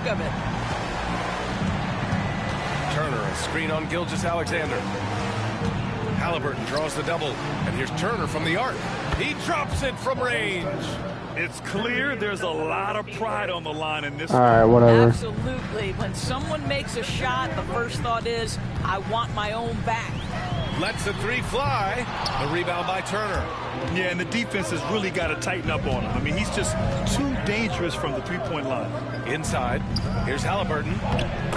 thick of it. Turner, a screen on Gilgeous-Alexander. Halliburton draws the double, and here's Turner from the arc. He drops it from range. It's clear there's a lot of pride on the line in this. All right, whatever. Absolutely. When someone makes a shot, the first thought is, I want my own back. Lets the three fly. The rebound by Turner. Yeah, and the defense has really got to tighten up on him. I mean, he's just too dangerous from the three-point line. Inside, here's Halliburton.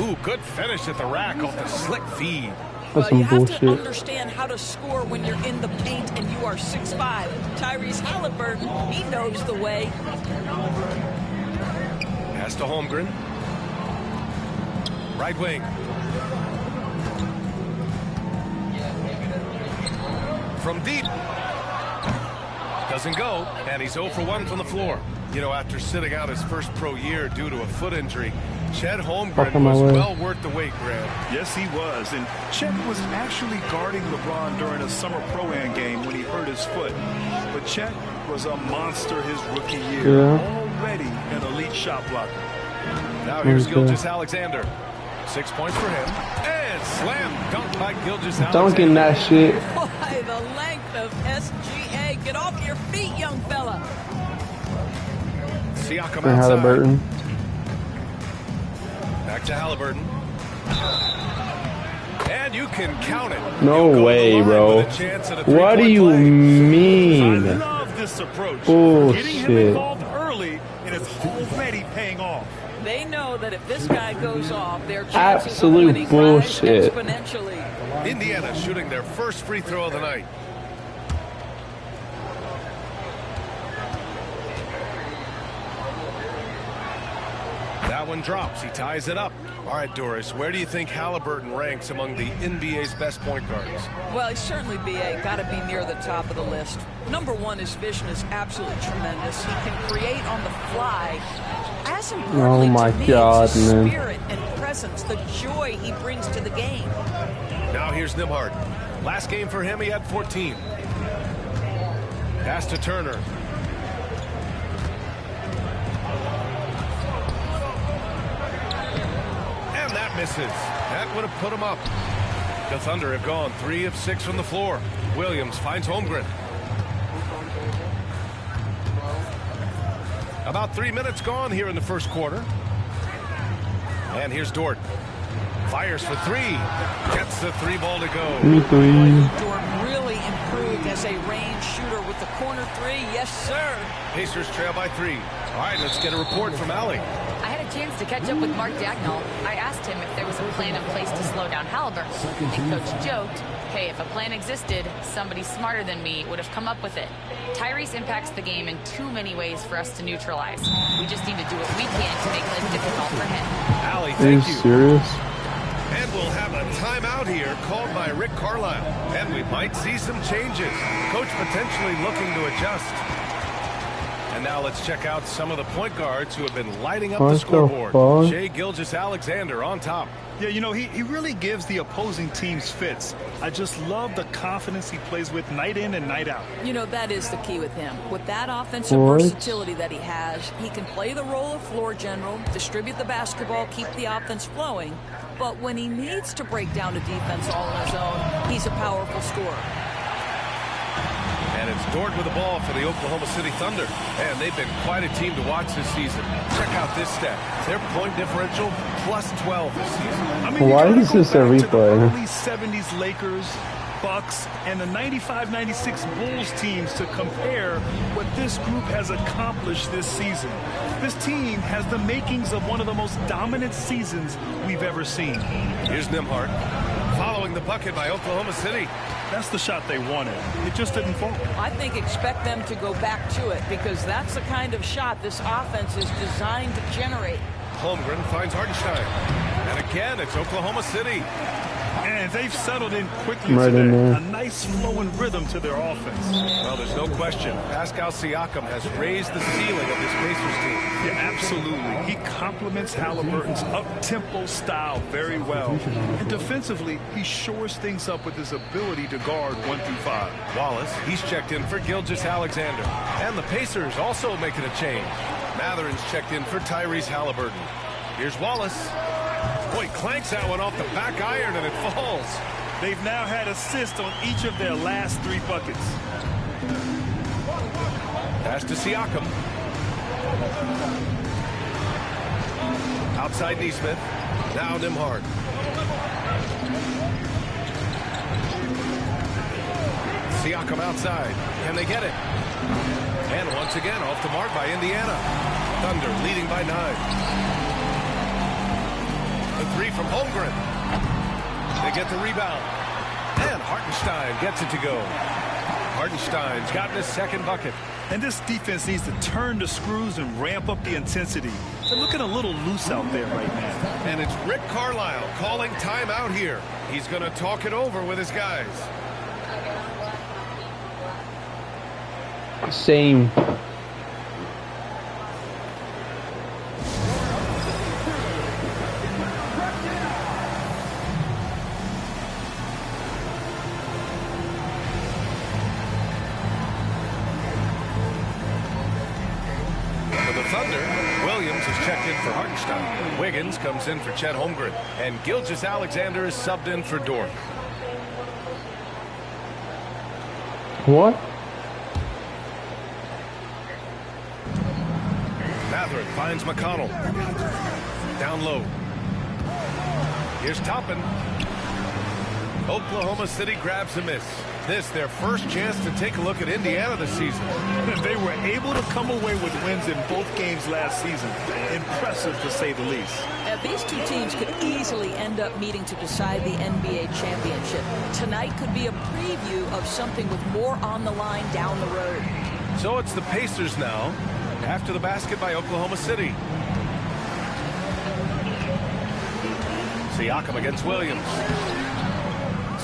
Ooh, good finish at the rack off the slick feed. That's Well, you some have bullshit. to understand how to score when you're in the paint and you are 6'5". Tyrese Halliburton, he knows the way. Pass to Holmgren. Right wing. From deep. Doesn't go, and he's 0 for 1 from the floor. You know, after sitting out his first pro year due to a foot injury, Chet Holmgren was well worth the wait, Grant. Yes, he was. And Chet was actually guarding LeBron during a summer Pro-Am game when he hurt his foot. But Chet was a monster his rookie year. Already an elite shot blocker. Now here's Gilgeous-Alexander. 6 points for him. And slam dunk by Gilgeous-Alexander. Dunking that shit. Boy, the length of SGA. Get off your feet, young fella. Siakam And Halliburton. Back to Halliburton. And you can count it. No way, bro. What do you mean? I love this approach. Bullshit. Getting him involved early, and it's already paying off. They know that if this guy goes off, their chances Absolute of winning bullshit. rise exponentially. Indiana shooting their first free throw of the night. That one drops. He ties it up. All right, Doris, where do you think Halliburton ranks among the NBA's best point guards? Well, he's certainly BA. Got to be near the top of the list. Number one, his vision is absolutely tremendous. He can create on the fly. As importantly, Oh my to me, God, it's his man. spirit and presence, the joy he brings to the game. Now here's Nembhard. Last game for him, he had 14. Pass to Turner. And that misses. That would have put him up. The Thunder have gone 3 of 6 from the floor. Williams finds Holmgren. About 3 minutes gone here in the first quarter. And here's Dort. Fires for 3. Gets the 3 ball to go. Dort really improved as a range shooter with the corner 3. Yes, sir. Pacers trail by 3. All right, let's get a report from Allie. I had a chance to catch up with Mark Dagnall. I asked him if there was a plan in place to slow down Halliburton. And Coach joked, hey, if a plan existed, somebody smarter than me would have come up with it. Tyrese impacts the game in too many ways for us to neutralize. We just need to do what we can to make life difficult for him. Allie, Are you thank you. serious? And we'll have a timeout here called by Rick Carlisle. And we might see some changes. Coach potentially looking to adjust. And now let's check out some of the point guards who have been lighting up the scoreboard. Shai Gilgeous-Alexander on top. Yeah, you know, he really gives the opposing teams fits. I just love the confidence he plays with night in and night out. You know, that is the key with him. With that offensive versatility that he has, he can play the role of floor general, distribute the basketball, keep the offense flowing. But when he needs to break down a defense all on his own, he's a powerful scorer. And it's Dort with the ball for the Oklahoma City Thunder. And they've been quite a team to watch this season. Check out this stat. Their point differential plus 12 this season. I mean, why is this a replay? The early 70s Lakers, Bucks, and the 95-96 Bulls teams to compare what this group has accomplished this season. This team has the makings of one of the most dominant seasons we've ever seen. Here's Nembhard. Following the bucket by Oklahoma City. That's the shot they wanted. It just didn't fall. I think expect them to go back to it because that's the kind of shot this offense is designed to generate. Holmgren finds Hartenstein. And again, it's Oklahoma City. And they've settled in quickly today. A nice flowing rhythm to their offense. Well, there's no question. Pascal Siakam has raised the ceiling of this Pacers team. Yeah, absolutely. He complements Halliburton's up-tempo style very well. And defensively, he shores things up with his ability to guard 1 through 5. Wallace, he's checked in for Gilgeous-Alexander. And the Pacers also making a change. Matherin's checked in for Tyrese Halliburton. Here's Wallace. Boy, clanks that one off the back iron and it falls. They've now had assists on each of their last 3 buckets. Pass to Siakam. Outside Neesmith. Now Nembhard. Siakam outside. Can they get it? And once again, off the mark by Indiana. Thunder leading by 9. The 3 from Holmgren. They get the rebound. And Hartenstein gets it to go. Hartenstein's gotten his 2nd bucket. And this defense needs to turn the screws and ramp up the intensity. They're looking a little loose out there right now. And it's Rick Carlisle calling timeout here. He's going to talk it over with his guys. Same. For Hartenstein. Wiggins comes in for Chet Holmgren. And Gilgeous-Alexander is subbed in for Dort. What? Mathurin finds McConnell. Down low. Here's Toppin. Oklahoma City grabs a miss. This their first chance to take a look at Indiana this season. They were able to come away with wins in both games last season. Impressive to say the least. Now, these 2 teams could easily end up meeting to decide the NBA championship. Tonight could be a preview of something with more on the line down the road. So it's the Pacers now, after the basket by Oklahoma City. Siakam against Williams.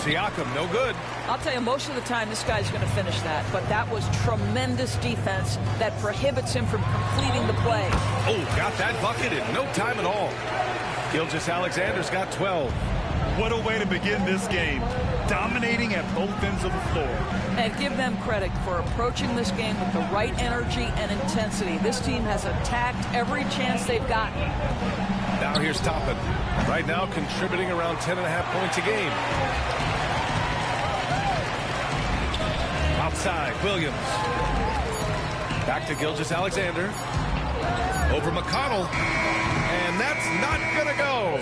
Siakam, no good. I'll tell you, most of the time this guy's going to finish that, but that was tremendous defense that prohibits him from completing the play. Oh, got that bucket in no time at all. Gilgeous-Alexander's got 12. What a way to begin this game. Dominating at both ends of the floor. And give them credit for approaching this game with the right energy and intensity. This team has attacked every chance they've gotten. Now here's Toppin. Right now contributing around 10.5 points a game. Outside, Williams. Back to Gilgeous-Alexander. Over McConnell. And that's not going to go.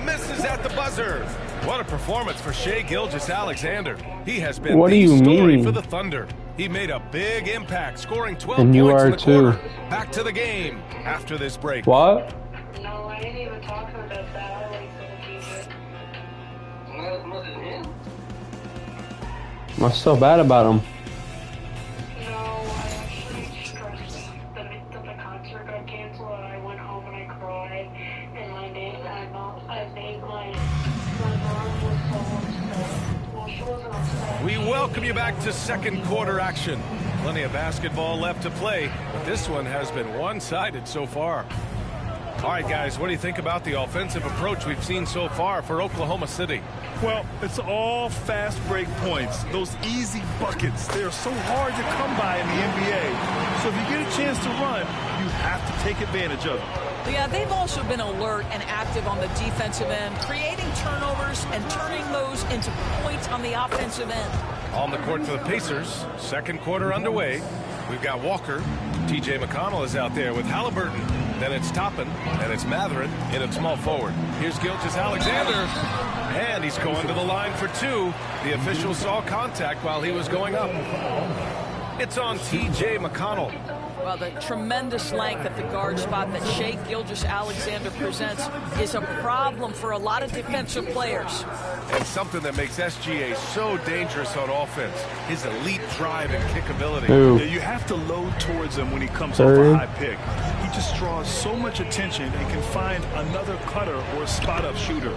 Misses at the buzzer. What a performance for Shai Gilgeous-Alexander. He has been the story for the Thunder. He made a big impact, scoring 12 points in the quarter. Back to the game after this break. What? No, I didn't even talk about that. I like the What's so bad about him? No, I actually stressed that the concert got canceled, and I went home and I cried, and I made my mom was so upset. Well, she wasn't upset. We welcome you back to 2nd quarter action. Plenty of basketball left to play, but this one has been one-sided so far. All right, guys, what do you think about the offensive approach we've seen so far for Oklahoma City? Well, it's all fast break points. Those easy buckets, they are so hard to come by in the NBA. So if you get a chance to run, you have to take advantage of it. Yeah, they've also been alert and active on the defensive end, creating turnovers and turning those into points on the offensive end. On the court for the Pacers, 2nd quarter underway. We've got Walker. T.J. McConnell is out there with Halliburton. Then it's Toppin, and it's Mathurin in at small forward. Here's Gilgeous-Alexander, and he's going to the line for 2. The official saw contact while he was going up. It's on T.J. McConnell. Well, the tremendous length at the guard spot that Shai Gilgeous-Alexander presents is a problem for a lot of defensive players. And something that makes SGA so dangerous on offense, his elite drive and kickability. Yeah, you have to load towards him when he comes off a high pick. He just draws so much attention and can find another cutter or spot-up shooter.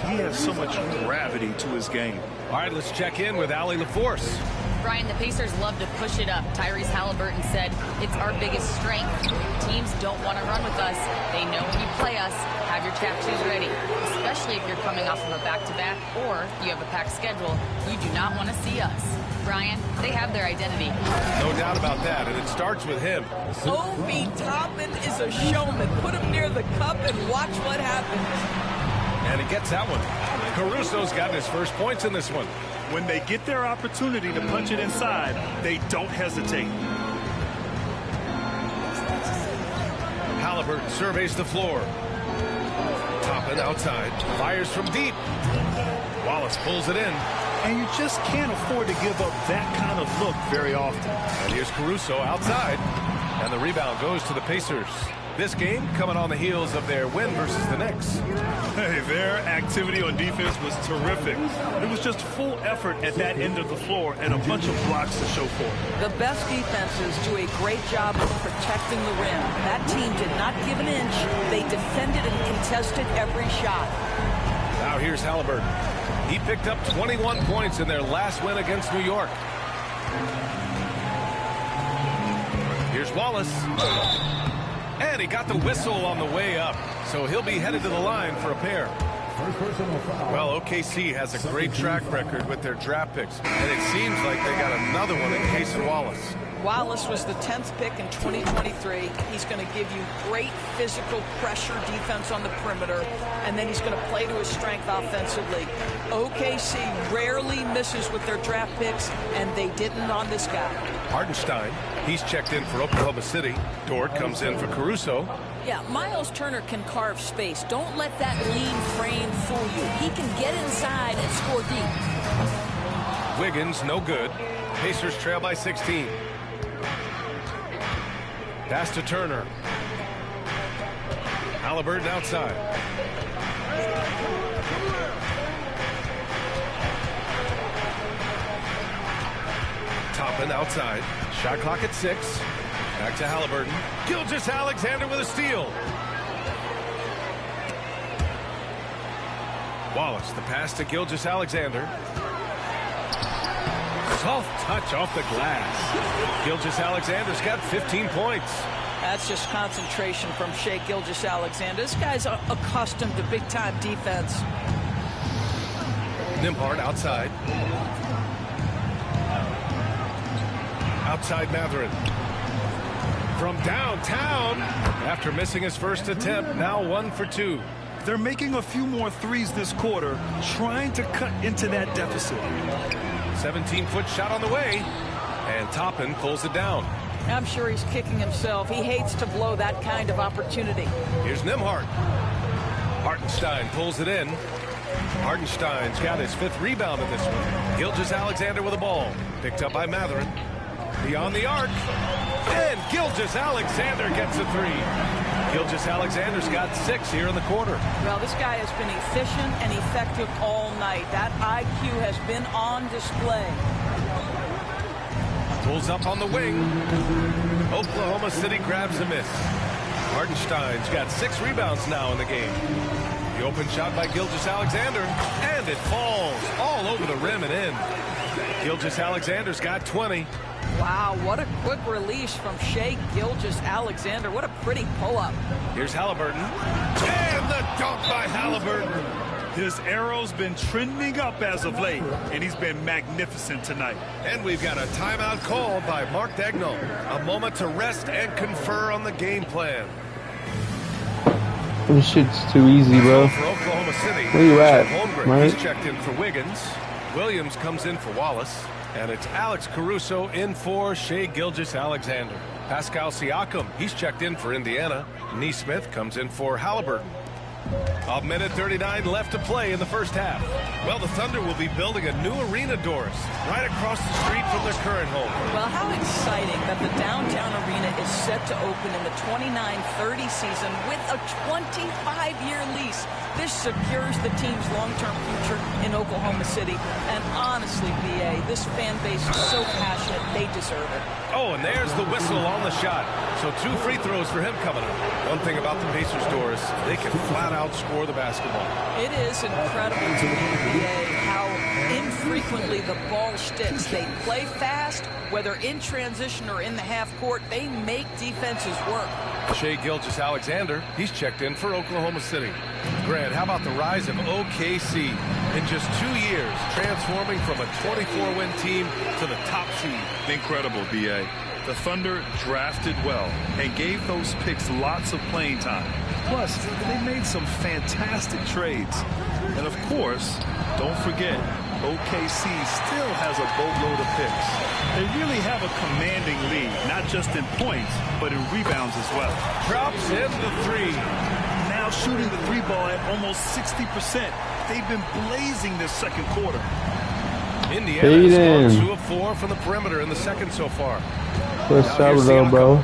He has so much gravity to his game. All right, let's check in with Allie LaForce. Brian, the Pacers love to push it up. Tyrese Halliburton said, it's our biggest strength. Teams don't want to run with us. They know when you play us, have your tattoos ready, especially if you're coming off of a back-to-back or you have a packed schedule. You do not want to see us. Brian, they have their identity. No doubt about that, and it starts with him. Obi Toppin is a showman. Put him near the cup and watch what happens. And he gets that one. Caruso's gotten his first points in this one. When they get their opportunity to punch it inside, they don't hesitate. Halliburton surveys the floor. Toppin outside. Fires from deep. Wallace pulls it in. And you just can't afford to give up that kind of look very often. And here's Caruso outside. And the rebound goes to the Pacers. This game coming on the heels of their win versus the Knicks. Hey, their activity on defense was terrific. It was just full effort at that end of the floor and a bunch of blocks to show for it. The best defenses do a great job of protecting the rim. That team did not give an inch. They defended and contested every shot. Now here's Halliburton. He picked up 21 points in their last win against New York. Here's Wallace. And he got the whistle on the way up, so he'll be headed to the line for a pair. Well, OKC has a great track record with their draft picks, and it seems like they got another one in case of Wallace. Wallace was the 10th pick in 2023. He's going to give you great physical pressure defense on the perimeter, and then he's going to play to his strength offensively. OKC rarely misses with their draft picks, and they didn't on this guy. Hartenstein, he's checked in for Oklahoma City. Dort comes in for Caruso. Yeah, Miles Turner can carve space. Don't let that lean frame fool you. He can get inside and score deep. Wiggins, no good. Pacers trail by 16. Pass to Turner. Halliburton outside. Toppin outside. Shot clock at 6. Back to Halliburton. Gilgeous-Alexander with a steal. Wallace, the pass to Gilgeous-Alexander. Soft touch off the glass. Gilgeous-Alexander's got 15 points. That's just concentration from Shai Gilgeous-Alexander. This guy's accustomed to big-time defense. Nembhard outside. Outside Mathurin. From downtown. After missing his first attempt, now 1 for 2. They're making a few more threes this quarter, trying to cut into that deficit. 17-foot shot on the way. And Toppin pulls it down. I'm sure he's kicking himself. He hates to blow that kind of opportunity. Here's Nembhard. Hartenstein pulls it in. Hartenstein's got his 5th rebound in this one. Gilgeous-Alexander with the ball. Picked up by Mathurin. Beyond the arc. And Gilgeous-Alexander gets a 3. Gilgeous-Alexander's got 6 here in the quarter. Well, this guy has been efficient and effective all night. That IQ has been on display. Pulls up on the wing. Oklahoma City grabs a miss. Hartenstein's got 6 rebounds now in the game. The open shot by Gilgeous-Alexander. And it falls all over the rim and in. Gilgeous-Alexander's got 20. Wow, what a quick release from Shai Gilgeous-Alexander. What a pretty pull-up. Here's Halliburton. And the dunk by Halliburton. His arrow's been trending up as of late, and he's been magnificent tonight. And we've got a timeout called by Mark Daigneault. A moment to rest and confer on the game plan. This shit's too easy, bro. For Oklahoma City, Where you at, Holmgren, Mike? he's checked in for Wiggins. Williams comes in for Wallace. And it's Alex Caruso in for Shai Gilgeous-Alexander. Pascal Siakam, he's checked in for Indiana. Nesmith comes in for Halliburton. A minute 39 left to play in the first half. Well, the Thunder will be building a new arena, Doris, right across the street from their current home. Well, how exciting that the downtown arena is set to open in the 29-30 season with a 25-year lease. This secures the team's long-term future in Oklahoma City. And honestly, B.A., this fan base is so passionate, they deserve it. Oh, and there's the whistle on the shot. So 2 free throws for him coming up. One thing about the Pacers, Doris, they can flat outscore the basketball. It is incredible to the NBA how infrequently the ball sticks. They play fast, whether in transition or in the half court. They make defenses work. Shai Gilgeous-Alexander, he's checked in for Oklahoma City. Grant, how about the rise of OKC in just 2 years, transforming from a 24-win team to the top seed? Incredible, B.A. The Thunder drafted well and gave those picks lots of playing time. Plus, they made some fantastic trades. And of course, don't forget, OKC still has a boatload of picks. They really have a commanding lead, not just in points, but in rebounds as well. Drops in the three. Now shooting the three ball at almost 60%. They've been blazing this second quarter. Indiana has gone 2 of 4 from the perimeter in the second so far. What's up, though, bro?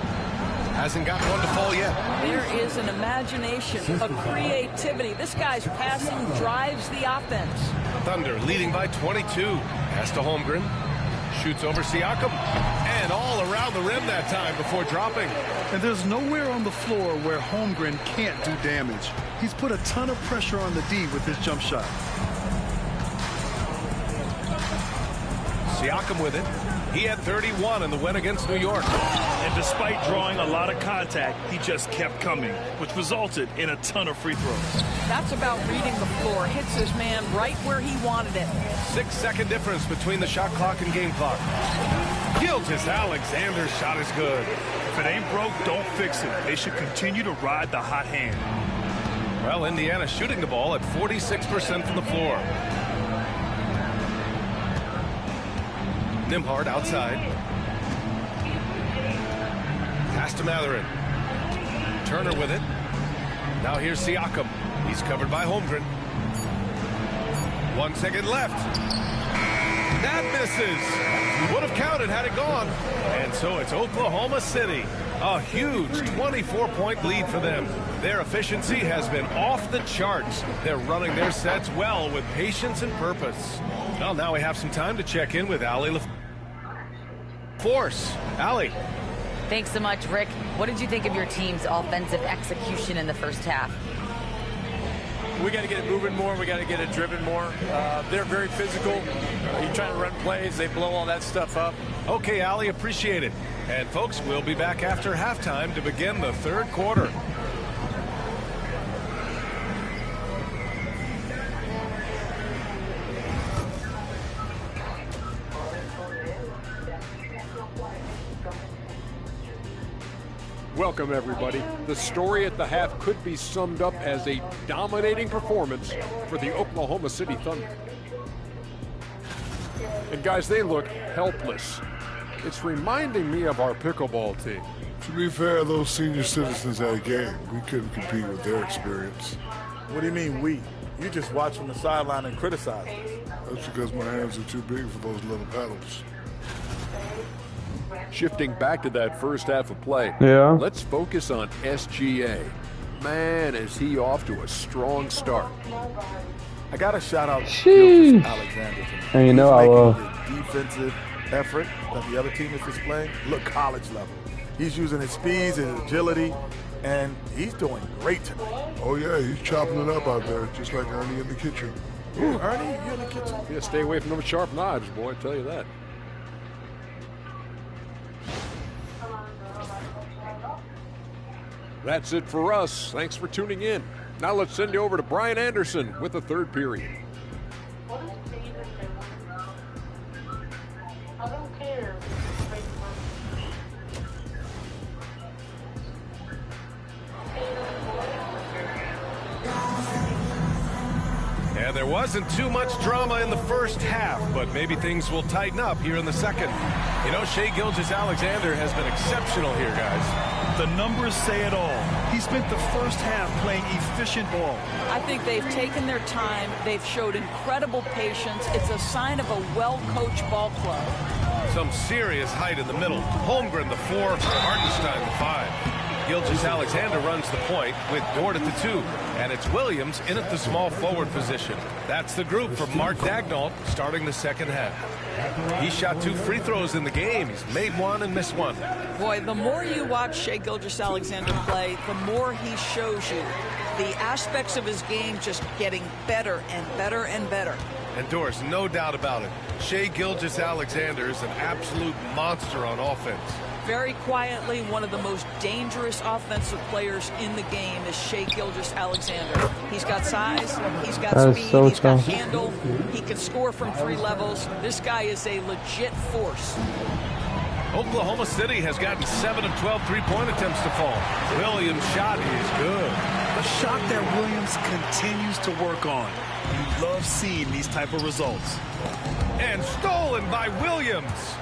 Hasn't got one to fall yet. There is an imagination, a creativity. This guy's passing drives the offense. Thunder leading by 22. Pass to Holmgren. Shoots over Siakam. And all around the rim that time before dropping. And there's nowhere on the floor where Holmgren can't do damage. He's put a ton of pressure on the D with his jump shot. Siakam with it. He had 31 in the win against New York. And despite drawing a lot of contact, he just kept coming, which resulted in a ton of free throws. That's about reading the floor. Hits his man right where he wanted it. 6-second difference between the shot clock and game clock. Gilgeous-Alexander's shot is good. If it ain't broke, don't fix it. They should continue to ride the hot hand. Well, Indiana shooting the ball at 46% from the floor. Nembhard outside. Pass to Mathurin. Turner with it. Now here's Siakam. He's covered by Holmgren. 1 second left. That misses. Would have counted had it gone. And so it's Oklahoma City. A huge 24-point lead for them. Their efficiency has been off the charts. They're running their sets well with patience and purpose. Well, now we have some time to check in with Allie LaForce. Allie. Thanks so much, Rick. What did you think of your team's offensive execution in the first half? We got to get it moving more. We got to get it driven more. They're very physical. You're trying to run plays. They blow all that stuff up. Okay, Allie, appreciate it. And, folks, we'll be back after halftime to begin the third quarter. Welcome, everybody. The story at the half could be summed up as a dominating performance for the Oklahoma City Thunder. And guys, they look helpless. It's reminding me of our pickleball team. To be fair, those senior citizens had a game. We couldn't compete with their experience. What do you mean we? You just watch from the sideline and criticize us. That's because my hands are too big for those little paddles. Shifting back to that first half of play, let's focus on SGA. Man, is he off to a strong start. I got to shout out Gilgeous-Alexander. And you know I will. The defensive effort that the other team is displaying, look college level. He's using his speeds and his agility, and he's doing great tonight. Oh, yeah, he's chopping it up out there, just like Ernie in the kitchen. Ooh, Ernie, you in the kitchen? Yeah, stay away from them sharp knives, boy, I tell you that. That's it for us. Thanks for tuning in. Now let's send you over to Brian Anderson with the third period. I don't care. And there wasn't too much drama in the first half, but maybe things will tighten up here in the second. You know, Shai Gilgeous-Alexander has been exceptional here, guys. The numbers say it all. He spent the first half playing efficient ball. I think they've taken their time. They've showed incredible patience. It's a sign of a well-coached ball club. Some serious height in the middle. Holmgren, the 4, Hartenstein, the 5. Gilgeous-Alexander runs the point with Dort at the 2. And it's Williams in at the small forward position. That's the group for Mark Daigneault starting the second half. He shot 2 free throws in the game. He's made 1 and missed 1. Boy, the more you watch Shai Gilgeous-Alexander play, the more he shows you The aspects of his game just getting better and better and better. And Doris, no doubt about it, Shai Gilgeous-Alexander is an absolute monster on offense. Very quietly, one of the most dangerous offensive players in the game is Shai Gilgeous-Alexander. He's got size, he's got speed, he's got handle, he can score from 3 levels. This guy is a legit force. Oklahoma City has gotten 7 of 12 three-point attempts to fall. Williams' shot is good. A shot that Williams continues to work on. You love seeing these type of results. And stolen by Williams.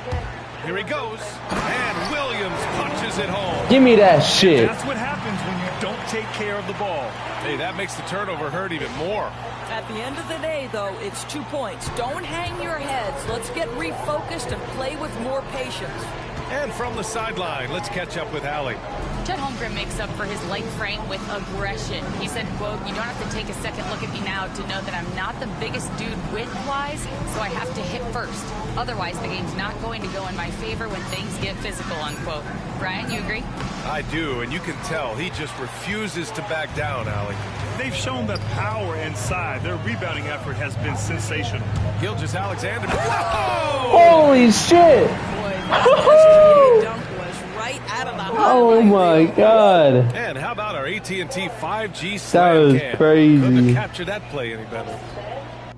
Here he goes, and Williams punches it home. Give me that shit. That's what happens when you don't take care of the ball. Hey, that makes the turnover hurt even more. At the end of the day, though, it's 2 points. Don't hang your heads. Let's get refocused and play with more patience. And from the sideline, let's catch up with Allie. Chet Holmgren makes up for his light frame with aggression. He said, quote, "You don't have to take a second look at me now to know that I'm not the biggest dude width-wise, so I have to hit first. Otherwise, the game's not going to go in my favor when things get physical," unquote. Brian, you agree? I do, and you can tell he just refuses to back down, Allie. They've shown the power inside. Their rebounding effort has been sensational. Gilgeous-Alexander. Whoa! Holy shit! Boy, dunk was right out of the highlight. Oh my god. And how about our AT&T 5G That slam was cam? crazy. Couldn't have captured that play any better.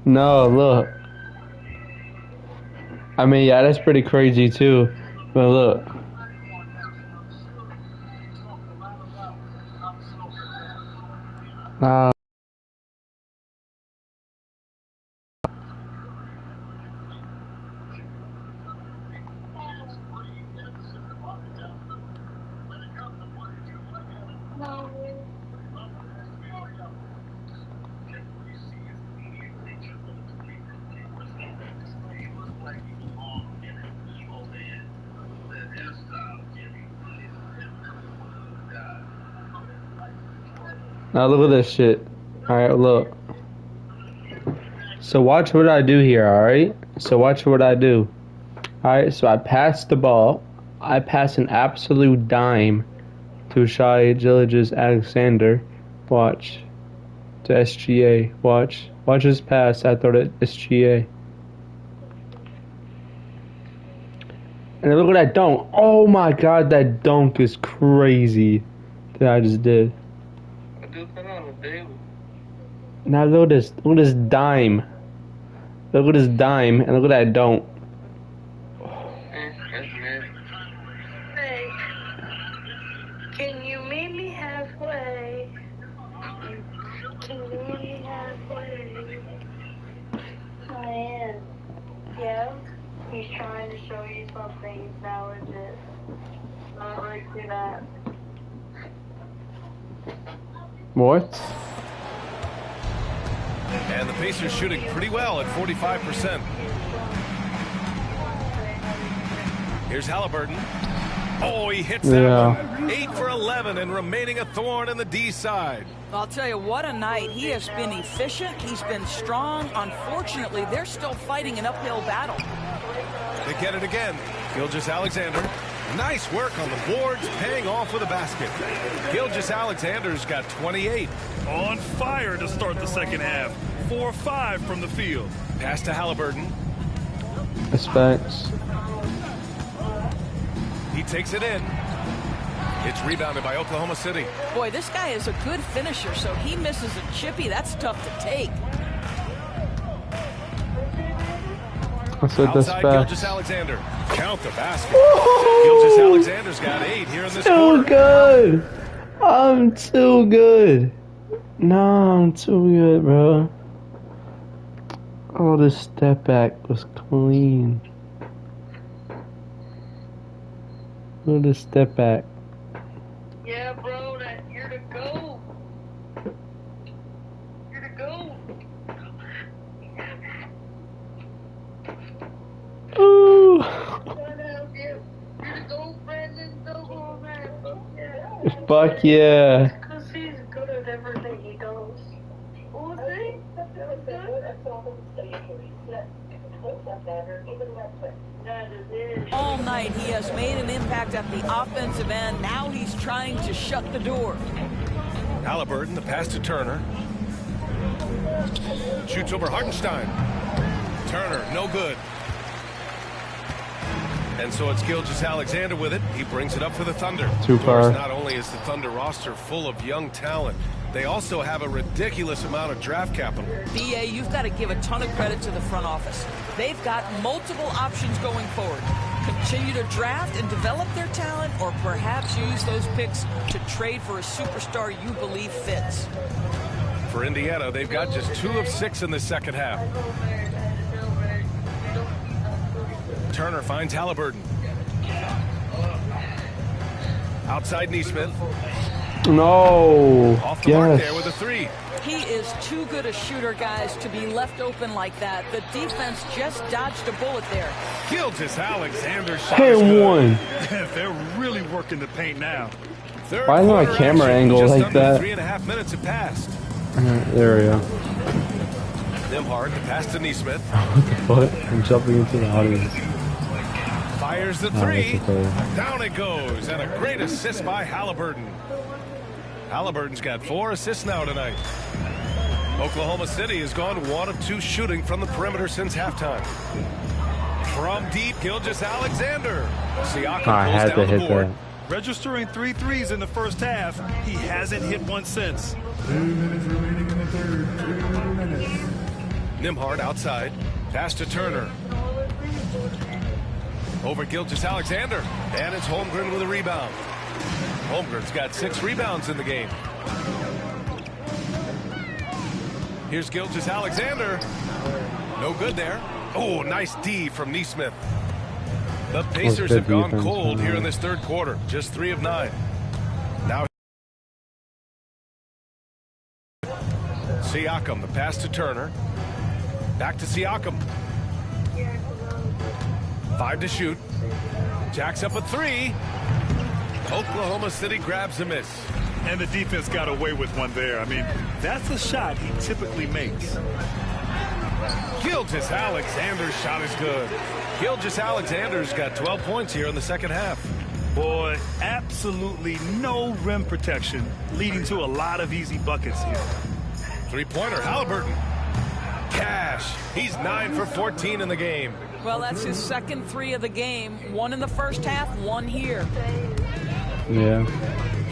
No, look. I mean, yeah, that's pretty crazy too. But look. Now look at this shit. Alright, look. So watch what I do here, alright? So watch what I do. Alright, so I pass the ball. I pass an absolute dime to Shai Gilgeous-Alexander. Watch. To SGA. Watch. Watch this pass I throw to SGA. And look at that dunk. Oh my god, that dunk is crazy that I just did. Now look at this dime. Look at this dime and look at that dunk. Hey, can you meet me halfway? Can you meet me halfway? I am. Yeah? He's trying to show you something. He's not legit. Not right to that. What? And the Pacers shooting pretty well at 45%. Here's Halliburton. Oh, he hits that one. 8 for 11 and remaining a thorn in the D side. I'll tell you, what a night. He has been efficient. He's been strong. Unfortunately, they're still fighting an uphill battle. They get it again. Gilgeous-Alexander. Nice work on the boards, paying off with a basket. Gilgeous-Alexander's got 28. On fire to start the second half. 4-5 from the field. Pass to Halliburton. Respects. He takes it in. It's rebounded by Oklahoma City. Boy, this guy is a good finisher, so he misses a chippy. That's tough to take. Outside Gilgeous-Alexander. Count the basket. Gilgeous-Alexander's got 8 here in this quarter. Too good. I'm too good. No, I'm too good, bro. Oh, this step back was clean. Look at this step back. Yeah, bro, you're the GOAT. You're the GOAT. Ooh. Fuck yeah. Because he's good at everything he does. Was he? All night he has made an impact at the offensive end. Now he's trying to shut the door. Halliburton, the pass to Turner. Shoots over Hartenstein. Turner, no good. And so it's GiRls's with it. He brings it up for the Thunder. Too far. Not only is the Thunder roster full of young talent, they also have a ridiculous amount of draft capital. BA, you've got to give a ton of credit to the front office. They've got multiple options going forward. Continue to draft and develop their talent, or perhaps use those picks to trade for a superstar you believe fits. For Indiana, they've got just 2 of 6 in the second half. Turner finds Halliburton. Outside Nesmith. No. Off the mark there with a 3. He is too good a shooter, guys, to be left open like that. The defense just dodged a bullet there. GiRls's shot. Hey, one. They're really working the paint now. Why is my camera angle like that? 3.5 minutes have passed. There we go. Nembhard, the pass to Nesmith. What the fuck? I'm jumping into the audience. Fires the 3. Down it goes. And a great assist by Halliburton. Halliburton's got 4 assists now tonight. Oklahoma City has gone 1 of 2 shooting from the perimeter since halftime. From deep, Gilgeous-Alexander. Siakam had to hit that. Registering 3 threes in the first half. He hasn't hit one since. 2 minutes remaining in the third. 3 minutes. Nembhard outside. Pass to Turner. Over Gilgeous-Alexander. And it's Holmgren with a rebound. Holmgren's got 6 rebounds in the game. Here's Gilgeous-Alexander. No good there. Oh, nice D from Nesmith. The Pacers have gone cold here in this third quarter. Just 3 of 9. Now Siakam, the pass to Turner. Back to Siakam. 5 to shoot. Jacks up a 3. Oklahoma City grabs a miss. And the defense got away with one there. I mean, that's a shot he typically makes. Gilgeous-Alexander's shot is good. Gilgeous-Alexander's got 12 points here in the second half. Boy, absolutely no rim protection, leading to a lot of easy buckets here. 3-pointer, Halliburton. Cash. He's 9 for 14 in the game. Well, that's his second 3 of the game. 1 in the first half, 1 here. Yeah.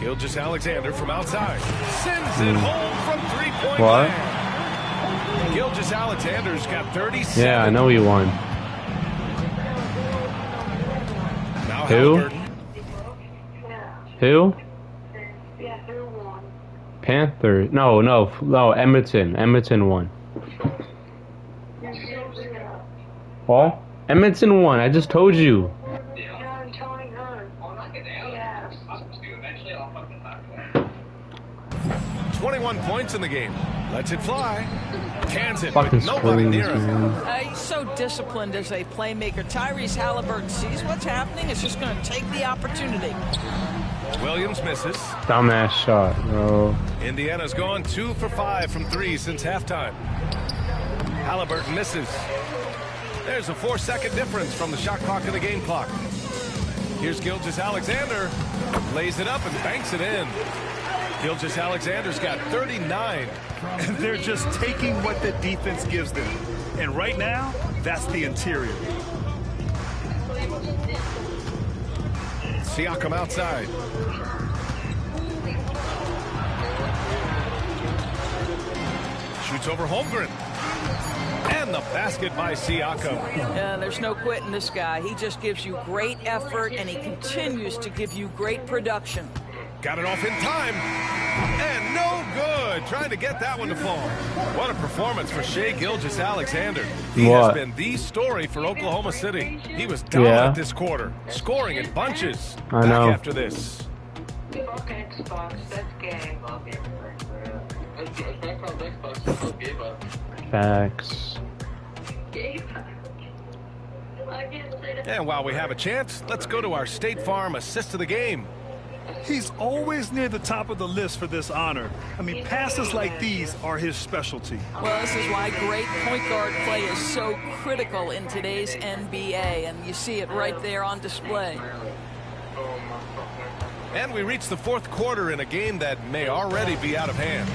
Gilgeous-Alexander from outside. Sends it home from 3-point What? land. Gilgeous-Alexander's got 37. Yeah, I know he won. Now Who? Halliburton. Who? Yeah, who won? Panther. No, Edmonton. Edmonton won. Well, Edmonton won. I just told you. I'm telling her. Yes. 21 points in the game. Lets it fly. Cans it Fucking with nobody screams, near him. man. He's so disciplined as a playmaker. Tyrese Halliburton sees what's happening. It's just going to take the opportunity. Williams misses. Dumbass shot, bro. Indiana's gone 2 for 5 from 3 since halftime. Halliburton misses. There's a 4-second difference from the shot clock to the game clock. Here's Gilgeous-Alexander. Lays it up and banks it in. Gilgeous-Alexander's got 39. And they're just taking what the defense gives them. And right now, that's the interior. Siakam outside. Shoots over Holmgren. And the basket by Siakam. There's no quitting this guy. He just gives you great effort, and he continues to give you great production. Got it off in time. And no good. Trying to get that one to fall. What a performance for Shai Gilgeous-Alexander. He has been the story for Oklahoma City. He was dominant this quarter, scoring in bunches. I know. Back after this. Fuck Xbox, that's gay. Facts. And while we have a chance, let's go to our State Farm assist of the game. He's always near the top of the list for this honor. I mean, passes like these are his specialty. Well, this is why great point guard play is so critical in today's NBA, and you see it right there on display. And we reach the fourth quarter in a game that may already be out of hand.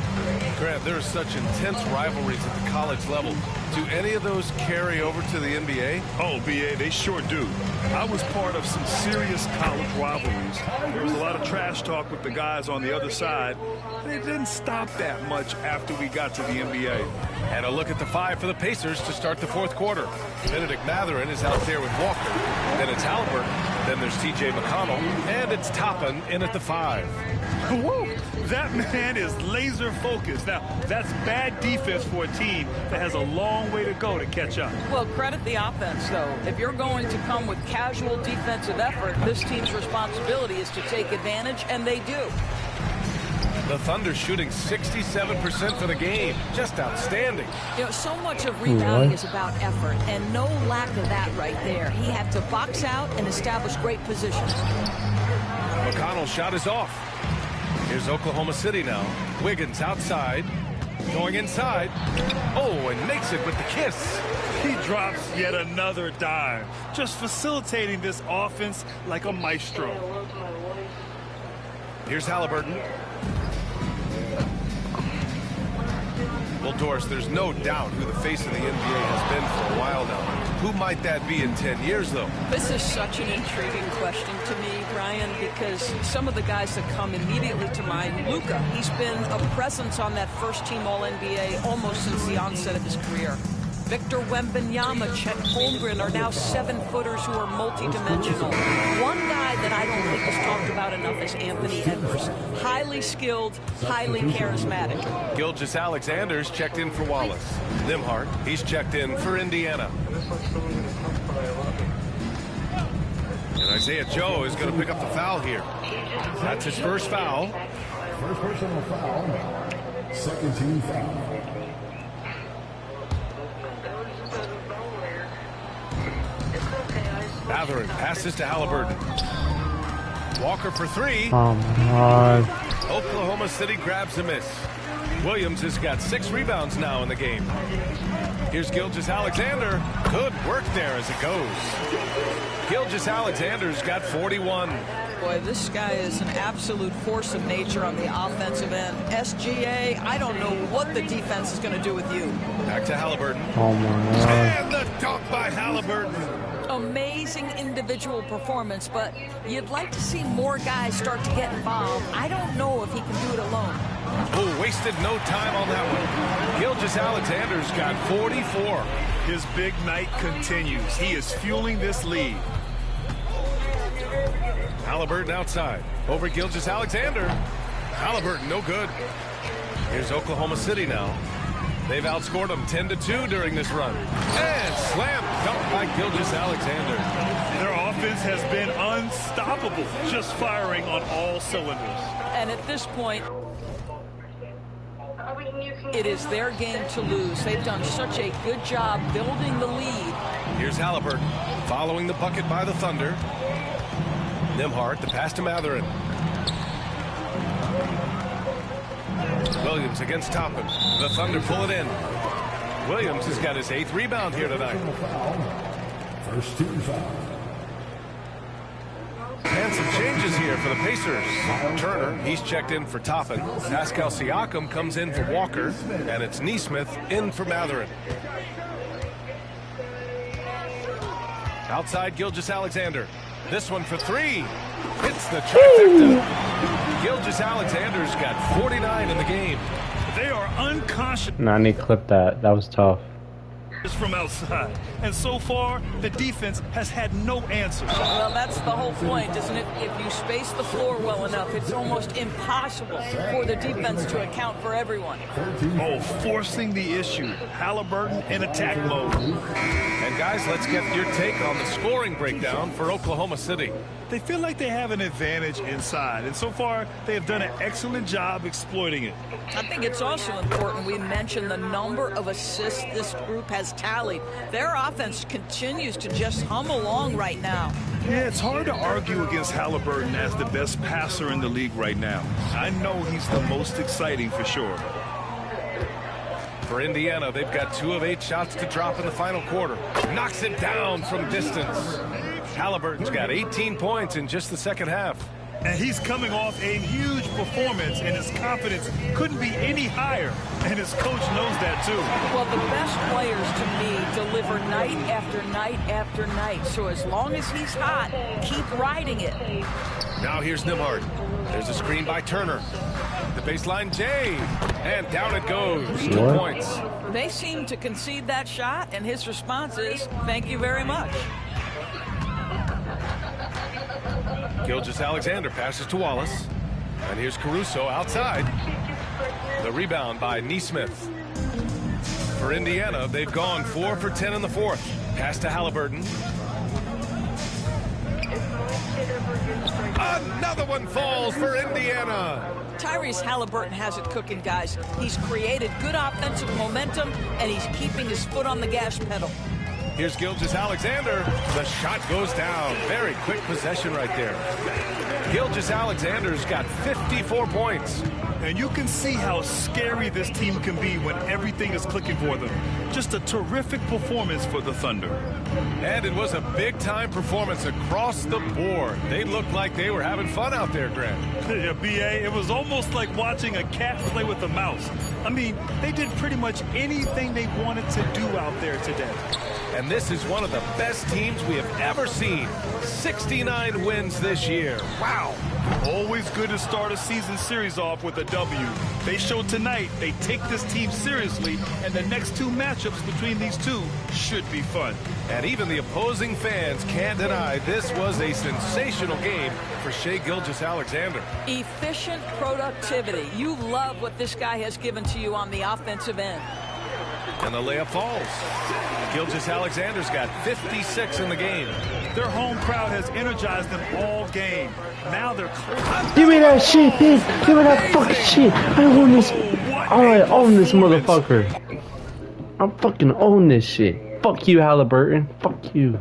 Grant, there are such intense rivalries at the college level. Do any of those carry over to the NBA? Oh, BA, they sure do. I was part of some serious college rivalries. There was a lot of trash talk with the guys on the other side. It didn't stop that much after we got to the NBA. And a look at the 5 for the Pacers to start the fourth quarter. Benedict Mathurin is out there with Walker. Then it's Halliburton. Then there's T.J. McConnell. And it's Toppin in at the 5. Woo! That man is laser focused. Now, that's bad defense for a team that has a long way to go to catch up. Well, credit the offense, though. If you're going to come with casual defensive effort, this team's responsibility is to take advantage, and they do. The Thunder shooting 67% for the game. Just outstanding. You know, so much of rebounding is about effort, and no lack of that right there. He had to box out and establish great positions. McConnell's shot is off. Here's Oklahoma City now. Wiggins outside. Going inside. Oh, and makes it with the kiss. He drops yet another dime. Just facilitating this offense like a maestro. Here's Halliburton. Well, Doris, there's no doubt who the face of the NBA has been for a while now. Who might that be in 10 years, though? This is such an intriguing question to me, Brian, because some of the guys that come immediately to mind, Luka, he's been a presence on that first-team All-NBA almost since the onset of his career. Victor Wembanyama, Chet Holmgren are now 7-footers who are multi-dimensional. One guy that I don't think is talked about enough is Anthony Edwards. Highly skilled, highly charismatic. Gilgeous-Alexander's checked in for Wallace. Nembhard, he's checked in for Indiana. And Isaiah Joe is going to pick up the foul here. That's his first foul. First personal foul. Second team foul. Mathurin passes to Halliburton. Walker for 3. Oh my God. Oklahoma City grabs a miss. Williams has got 6 rebounds now in the game. Here's Gilgeous-Alexander. Good work there as it goes. Gilgeous-Alexander's got 41. Boy, this guy is an absolute force of nature on the offensive end. SGA, I don't know what the defense is going to do with you. Back to Halliburton. Oh my God. And the dunk by Halliburton. Amazing individual performance, but you'd like to see more guys start to get involved. I don't know if he can do it alone. Oh, wasted no time on that one. Gilgeous-Alexander's got 44. His big night continues. He is fueling this lead. Halliburton outside. Over Gilgeous-Alexander. Halliburton, no good. Here's Oklahoma City now. They've outscored them 10-2 during this run. And slam dunk by Gilgeous-Alexander. Their offense has been unstoppable, just firing on all cylinders. And at this point, it is their game to lose. They've done such a good job building the lead. Here's Halliburton following the bucket by the Thunder. Nembhard, the pass to Mathurin. Williams against Toppin. The Thunder pull it in. Williams has got his 8th rebound here tonight. First team foul. And some changes here for the Pacers. Turner, he's checked in for Toppin. Pascal Siakam comes in for Walker. And it's Nesmith in for Mathurin. Outside Gilgeous-Alexander. This one for 3. Hits the trifecta. Gilgeous-Alexander's got 49 in the game. They are unconscious. Nah, I need to clip that. That was tough. From outside. And so far, the defense has had no answers. Well, that's the whole point, isn't it? If you space the floor well enough, it's almost impossible for the defense to account for everyone. Oh, forcing the issue. Halliburton in attack mode. And guys, let's get your take on the scoring breakdown for Oklahoma City. They feel like they have an advantage inside, and so far they have done an excellent job exploiting it. I think it's also important we mention the number of assists this group has tallied. Their offense continues to just hum along right now. Yeah, it's hard to argue against Halliburton as the best passer in the league right now. I know he's the most exciting for sure. For Indiana, they've got 2 of 8 shots to drop in the final quarter. Knocks it down from distance. Halliburton's got 18 points in just the second half. And he's coming off a huge performance, and his confidence couldn't be any higher. And his coach knows that, too. Well, the best players, to me, deliver night after night after night. So as long as he's hot, keep riding it. Now here's Nimhard. There's a screen by Turner. The baseline, Jay. And down it goes. 2 points. They seem to concede that shot, and his response is, thank you very much. Gt-Alexander passes to Wallace. And here's Caruso outside. The rebound by Nesmith. For Indiana, they've gone 4 for 10 in the fourth. Pass to Halliburton. Another one falls for Indiana. Tyrese Halliburton has it cooking, guys. He's created good offensive momentum, and he's keeping his foot on the gas pedal. Here's Gt-Alexander. The shot goes down. Very quick possession right there. Gt-Alexander's got 54 points. And you can see how scary this team can be when everything is clicking for them. Just a terrific performance for the Thunder. And it was a big-time performance across the board. They looked like they were having fun out there, Grant. Yeah, B.A., it was almost like watching a cat play with a mouse. I mean, they did pretty much anything they wanted to do out there today. And this is one of the best teams we have ever seen. 69 wins this year. Wow. Always good to start a season series off with a W. They showed tonight they take this team seriously, and the next 2 matchups between these two should be fun. And even the opposing fans can't deny this was a sensational game for Shai Gilgeous-Alexander. Efficient productivity. You love what this guy has given to you on the offensive end. And the layup falls. Gilgeous-Alexander's got 56 in the game. Their home crowd has energized them all game. Now they're Give me that shit, bitch. Give me that fucking shit. I own this. I own this motherfucker. I'm fucking own this shit. Fuck you, Halliburton. Fuck you.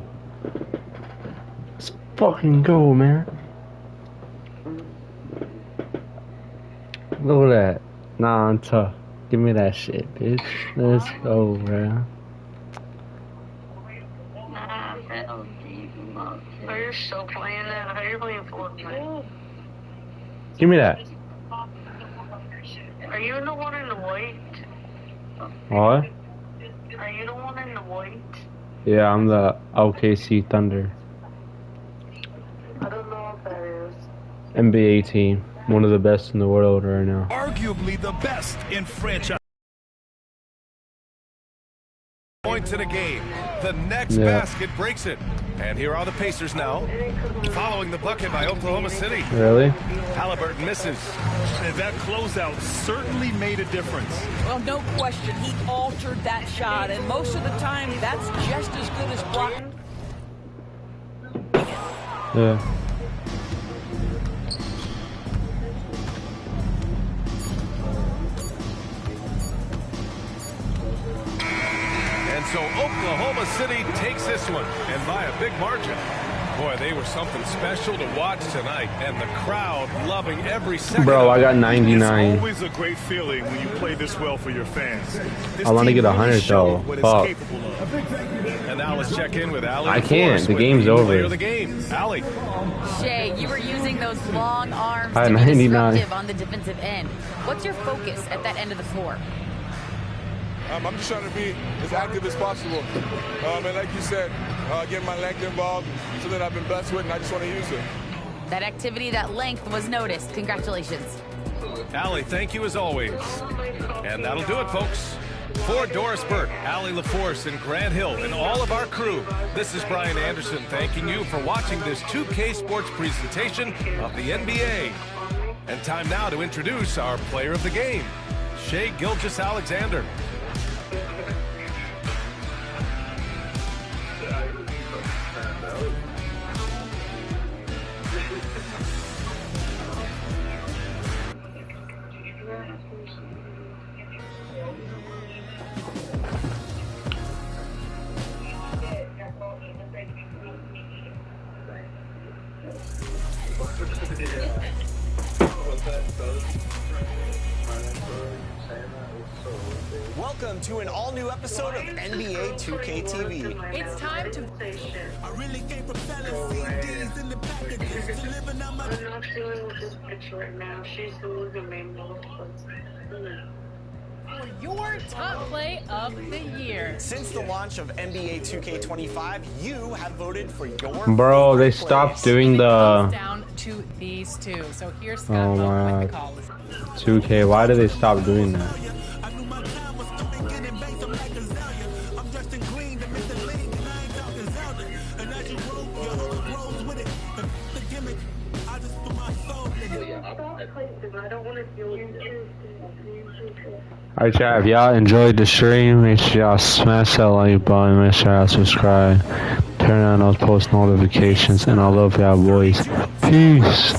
Let's fucking go, man. Look at that. Nah, I'm tough. Give me that shit, bitch. Let's go, man. Are you still playing that? How are you playing Fortnite? Give me that. Are you the one in the white? What? Are you the one in the white? Yeah, I'm the OKC Thunder. I don't know what that is. NBA team. One of the best in the world right now. arguably the best in franchise. Points in a game. The next basket breaks it. And here are the Pacers now, following the bucket by Oklahoma City. Really? Halliburton misses. And that closeout certainly made a difference. Well, no question, he altered that shot, and most of the time, that's just as good as blocking. Yeah. And so Oklahoma City takes this one, and by a big margin. Boy, they were something special to watch tonight, and the crowd loving every second. Bro, I got 99. It's always a great feeling when you play this well for your fans. I want to get 100 though. Fuck. And now let's check in with Allie. I can't. The game's over. The game. Allie. Shai, you were using those long arms I to had be 99. disruptive on the defensive end. What's your focus at that end of the floor? I'm just trying to be as active as possible. And like you said, get my length involved, something I've been blessed with, and I just want to use it. That activity, that length was noticed. Congratulations. Allie, thank you as always. And that'll do it, folks. For Doris Burke, Allie LaForce, and Grant Hill, and all of our crew, this is Brian Anderson thanking you for watching this 2K Sports presentation of the NBA. And time now to introduce our player of the game, Shai Gilgeous-Alexander. welcome to an all-new episode of NBA 2K TV. It's time to... I'm not dealing with this bitch right now. She's the main boss. For your top play of the year. Since the launch of NBA 2K25, you have voted for your Bro, they stopped doing the... Down to these two. So here's Oh Scott my with the call. 2K, why did they stop doing that? Alright, chat, if y'all enjoyed the stream, make sure y'all smash that like button, make sure y'all subscribe, turn on those post notifications, and I love y'all boys. Peace.